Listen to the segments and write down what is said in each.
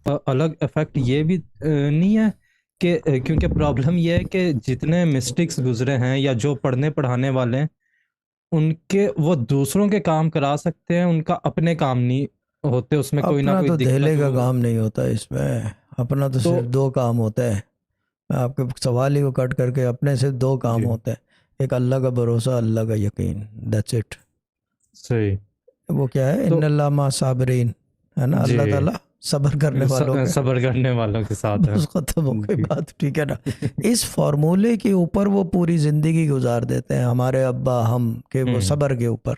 अलग इफेक्ट ये भी नहीं है कि क्योंकि प्रॉब्लम ये है कि जितने मिस्टेक्स गुजरे हैं या जो पढ़ने पढ़ाने वाले हैं, उनके वो दूसरों के काम करा सकते हैं, उनका अपने काम नहीं होते, उसमें कोई ना अपना कोई तो दिक्कत धेले का हो। काम नहीं होता इसमें। अपना तो तो सिर्फ दो काम होता है। मैं आपके सवाल ही को कट करके, अपने सिर्फ दो काम जी होते हैं। एक अल्लाह का भरोसा, अल्लाह का यकीन, दैट्स इट। सही। वो क्या है, तो इन्नल्लाह मा साबिरीन, है ना, जी अल्लाह ताला सब्र करने वालों के सब्र करने वालों के साथ है। बस खत्म हो गई जी बात, ठीक है ना। इस फार्मूले के ऊपर वो पूरी ज़िंदगी गुजार देते हैं हमारे अब्बा हम, के वो हम्म सब्र के ऊपर।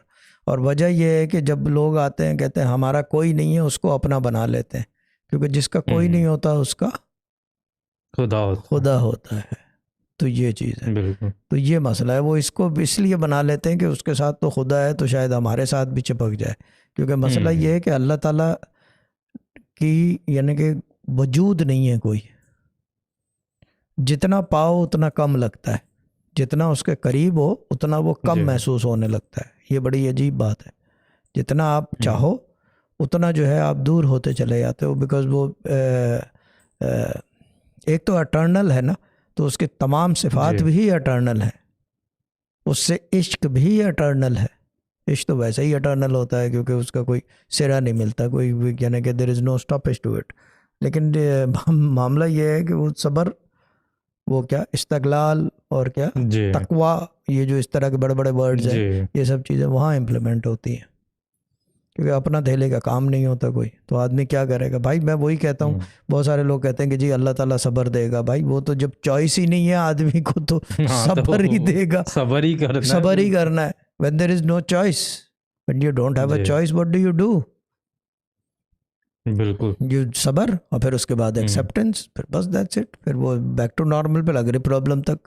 और वजह यह है कि जब लोग आते हैं कहते हैं हमारा कोई नहीं है, उसको अपना बना लेते हैं, क्योंकि जिसका कोई नहीं हम्म होता उसका खुदा होता खुदा होता है। तो ये चीज़ है। है, बिल्कुल। तो ये मसला है, वो इसको इसलिए बना लेते हैं कि उसके साथ तो खुदा है, तो शायद हमारे साथ भी चिपक जाए। क्योंकि मसला ये हम्म है कि अल्लाह ताला की, यानी कि वजूद नहीं है कोई। जितना पाओ उतना कम लगता है, जितना उसके करीब हो उतना वो कम जी महसूस होने लगता है। ये बड़ी अजीब बात है। जितना आप हम्म चाहो उतना जो है आप दूर होते चले जाते हो, बिकॉज वो अ, एक तो अटर्नल है ना, तो उसके तमाम सिफात जी भी अटर्नल है। उससे इश्क भी अटर्नल है। इश्क तो वैसे ही अटर्नल होता है क्योंकि उसका कोई सिरा नहीं मिलता, कोई, यानी कि there is no stoppage to it. लेकिन मामला ये है कि वो सब्र, वो क्या इस्तगलाल और क्या जी तकवा, ये जो इस तरह के बड़े बड़े वर्ड्स हैं, जी ये सब चीज़ें वहाँ इम्प्लीमेंट होती हैं। क्योंकि अपना धेले का काम नहीं होता कोई, तो आदमी क्या करेगा भाई। मैं वही कहता हूँ, हम्म बहुत सारे लोग कहते हैं कि जी अल्लाह ताला सब्र देगा। भाई वो तो जब चॉइस ही नहीं है आदमी को, तो हाँ सब्र ही तो देगा, सबर ही करना है, सब्र ही बिल्कुल। करना है। When there is no choice, when you don't have a जी choice, what do you do? बिल्कुल। यू सब्र, और फिर उसके बाद हम्म एक्सेप्टेंस, फिर बस दैट्स इट। फिर वो बैक टू नॉर्मल पे लग रही प्रॉब्लम तक।